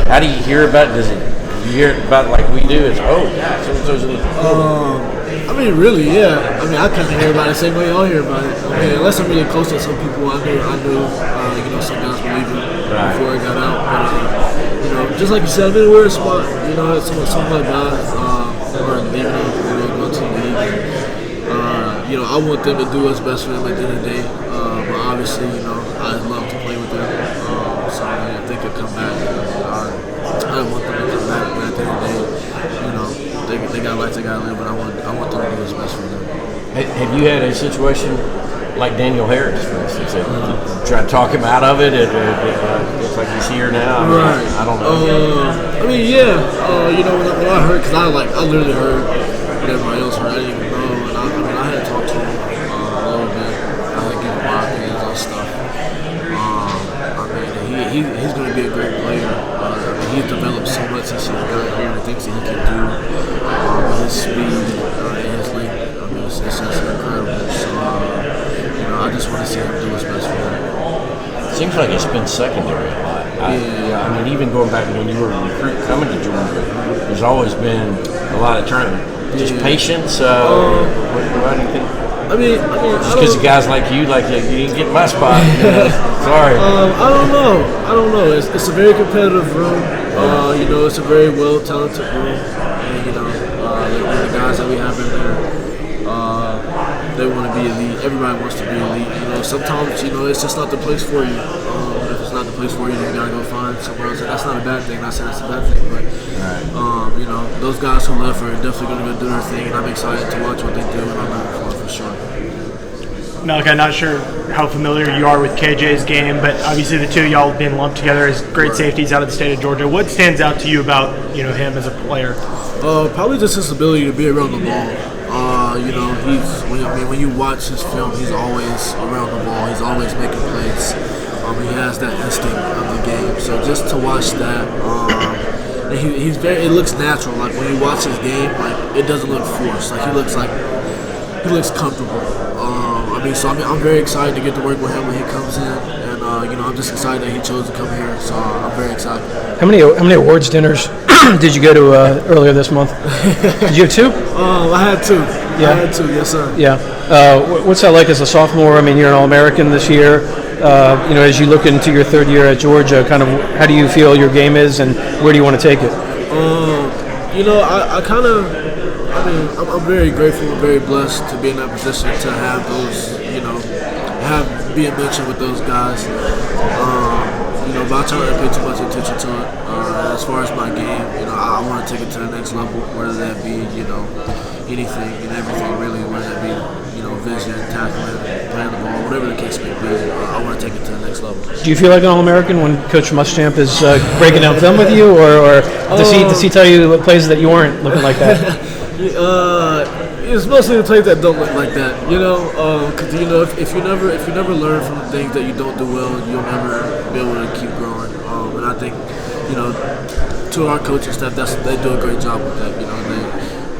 How do you hear about it? You hear about it like we do? It's, oh, yeah, so-and-so's in the I mean, really, yeah. I mean, I kind of hear about it the same way y'all hear about it. I mean, unless I'm really close to some people, I knew some guys were leaving before it got out. But, just like you said, I'm in a weird spot. Some of my guys are leaving or going to the league. I want them to do what's best for them at the end of the day. But obviously, I'd love to play with them. So if they could come back, I want them to come back. But at the end of the day, they got life they got to live. But I want them to do what's best for them. Have you had a situation like Daniel Harris, for instance, try to talk him out of it? It's like he's here now. Right. I don't know. I mean, yeah. When I heard, because I literally heard what everybody else heard. I didn't even know, and I had talked to him a little bit. I had given my opinions on stuff. He's going to be a great player. He's developed so much since he got here. The things that he can do with his speed and his length. It's just incredible. So, I just want to see him do his best for him. Seems like it's been secondary a lot. I mean, even going back to when you were a recruit coming to Georgia, there's always been a lot of turnover. Just patience. What do you think? I mean, just because of guys like you didn't get my spot. Sorry. I don't know. It's a very competitive room. It's a very well talented room, and the guys that we have in there, they want to be elite. Everybody wants to be elite. Sometimes it's just not the place for you. If it's not the place for you, then you gotta go find somewhere else. And that's not a bad thing. I'm not saying it's a bad thing, but those guys who left are definitely gonna go do their thing, and I'm excited to watch what they do, and I'm looking for sure. Malaki, I'm not sure how familiar you are with KJ's game, but obviously the two of y'all have been lumped together as great safeties out of the state of Georgia. What stands out to you about him as a player? Probably just his ability to be around the ball. When you watch his film, he's always around the ball. He's always making plays. He has that instinct of the game. So just to watch that, it looks natural. Like when you watch his game, it doesn't look forced. He looks comfortable. I'm very excited to get to work with him when he comes in, and I'm just excited that he chose to come here. So I'm very excited. How many awards dinners did you go to earlier this month? Did you have two? I had two. Yeah. I had two. Yes, sir. Yeah. What's that like as a sophomore? I mean, you're an All-American this year. As you look into your third year at Georgia, kind of how do you feel your game is, and where do you want to take it? I'm very grateful and very blessed to be in that position to have those, being mentioned with those guys. But I try not to pay too much attention to it. As far as my game, I want to take it to the next level, whether that be, anything and everything really, whether that be, vision, tackling, playing the ball, whatever the case may be. I want to take it to the next level. Do you feel like an All-American when Coach Muschamp is breaking down film with you, or does he tell you what plays that you weren't looking like that? It's mostly the plays that don't look like that, because if you never learn from the things that you don't do well, you'll never be able to keep growing. And I think, to our coaching staff, they do a great job with that.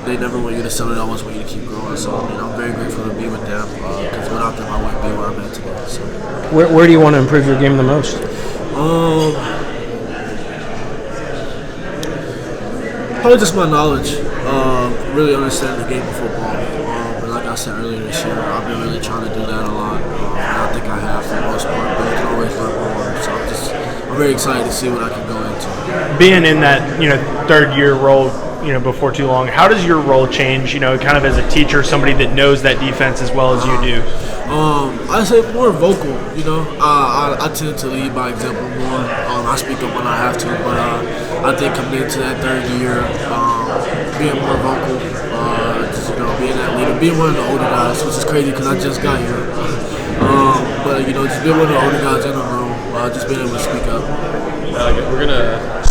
They never want you to settle. They always want you to keep growing. So I'm very grateful to be with them, because without them, I wouldn't be where I'm at today. So. Where do you want to improve your game the most? Probably just my knowledge. Really understanding the game of football. But like I said earlier this year, I've been really trying to do that a lot. And I think I have for the most part, but you can always learn more. So I'm very excited to see what I can go into. Being in that third year role, before too long, how does your role change? Kind of as a teacher, somebody that knows that defense as well as you do. I say more vocal. I tend to lead by example more. I speak up when I have to, but I think coming into that third year, being more vocal, being that leader, being one of the older guys, which is crazy because I just got here. But just being one of the older guys in the room, just being able to speak up. We're gonna